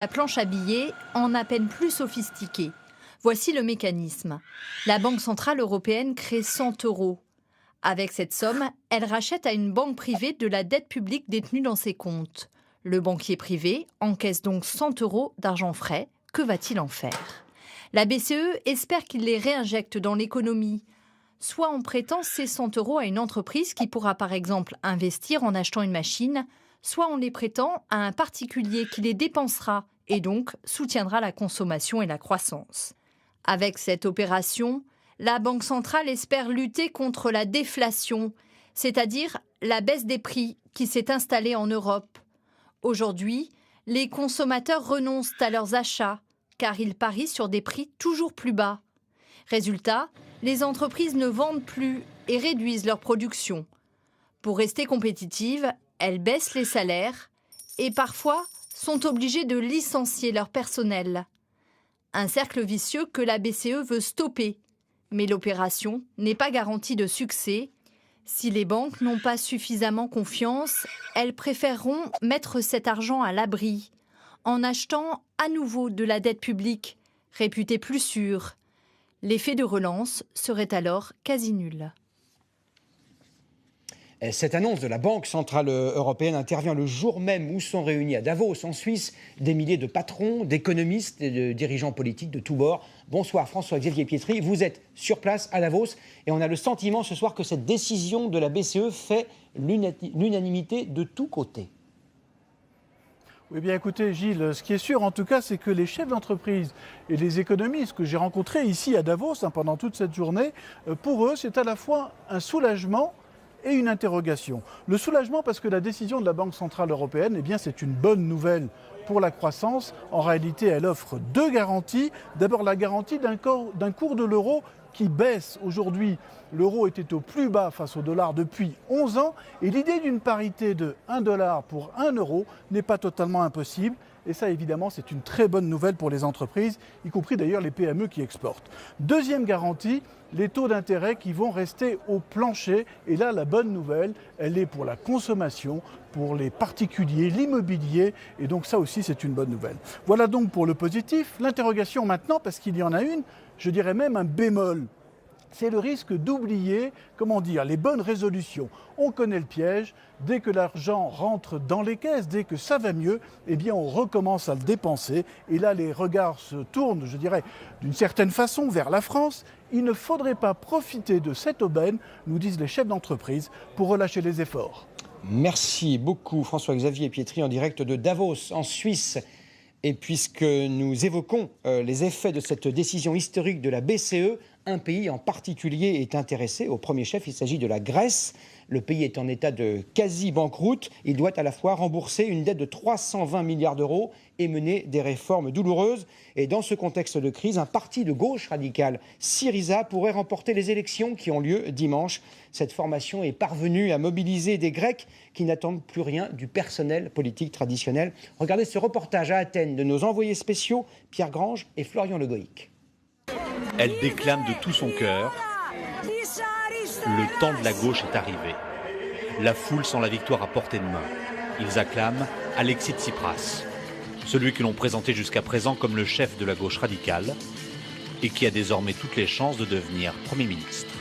La planche à billets en à peine plus sophistiquée. Voici le mécanisme. La Banque centrale européenne crée 100 euros. Avec cette somme, elle rachète à une banque privée de la dette publique détenue dans ses comptes. Le banquier privé encaisse donc 100 euros d'argent frais. Que va-t-il en faire? La BCE espère qu'il les réinjecte dans l'économie, soit en prêtant ces 100 euros à une entreprise qui pourra par exemple investir en achetant une machine, soit en les prêtant à un particulier qui les dépensera et donc soutiendra la consommation et la croissance. Avec cette opération, la Banque centrale espère lutter contre la déflation, c'est-à-dire la baisse des prix qui s'est installée en Europe. Aujourd'hui, les consommateurs renoncent à leurs achats car ils parient sur des prix toujours plus bas. Résultat, les entreprises ne vendent plus et réduisent leur production. Pour rester compétitives, elles baissent les salaires et parfois sont obligées de licencier leur personnel. Un cercle vicieux que la BCE veut stopper. Mais l'opération n'est pas garantie de succès. Si les banques n'ont pas suffisamment confiance, elles préféreront mettre cet argent à l'abri en achetant à nouveau de la dette publique, réputée plus sûre. L'effet de relance serait alors quasi nul. Cette annonce de la Banque centrale européenne intervient le jour même où sont réunis à Davos, en Suisse, des milliers de patrons, d'économistes et de dirigeants politiques de tous bords. Bonsoir François-Xavier Pietri, vous êtes sur place à Davos et on a le sentiment ce soir que cette décision de la BCE fait l'unanimité de tous côtés. Oui, bien écoutez Gilles, ce qui est sûr en tout cas, c'est que les chefs d'entreprise et les économistes que j'ai rencontrés ici à Davos pendant toute cette journée, pour eux c'est à la fois un soulagement et une interrogation. Le soulagement parce que la décision de la Banque centrale européenne, eh bien, c'est une bonne nouvelle pour la croissance. En réalité, elle offre deux garanties. D'abord, la garantie d'un cours de l'euro qui baisse. Aujourd'hui, l'euro était au plus bas face au dollar depuis 11 ans. Et l'idée d'une parité de 1 dollar pour 1 euro n'est pas totalement impossible. Et ça, évidemment, c'est une très bonne nouvelle pour les entreprises, y compris d'ailleurs les PME qui exportent. Deuxième garantie, les taux d'intérêt qui vont rester au plancher. Et là, la bonne nouvelle, elle est pour la consommation, pour les particuliers, l'immobilier. Et donc ça aussi, c'est une bonne nouvelle. Voilà donc pour le positif. L'interrogation maintenant, parce qu'il y en a une, je dirais même un bémol. C'est le risque d'oublier, les bonnes résolutions. On connaît le piège, dès que l'argent rentre dans les caisses, dès que ça va mieux, eh bien on recommence à le dépenser. Et là, les regards se tournent, je dirais, d'une certaine façon vers la France. Il ne faudrait pas profiter de cette aubaine, nous disent les chefs d'entreprise, pour relâcher les efforts. Merci beaucoup François-Xavier Pietri en direct de Davos, en Suisse. Et puisque nous évoquons les effets de cette décision historique de la BCE, un pays en particulier est intéressé. Au premier chef, il s'agit de la Grèce. Le pays est en état de quasi-banqueroute. Il doit à la fois rembourser une dette de 320 milliards d'euros et mener des réformes douloureuses. Et dans ce contexte de crise, un parti de gauche radicale, Syriza, pourrait remporter les élections qui ont lieu dimanche. Cette formation est parvenue à mobiliser des Grecs qui n'attendent plus rien du personnel politique traditionnel. Regardez ce reportage à Athènes de nos envoyés spéciaux, Pierre Grange et Florian Le Goïc. Elle déclame de tout son cœur. Le temps de la gauche est arrivé. La foule sent la victoire à portée de main. Ils acclament Alexis Tsipras, celui que l'on présentait jusqu'à présent comme le chef de la gauche radicale et qui a désormais toutes les chances de devenir Premier ministre.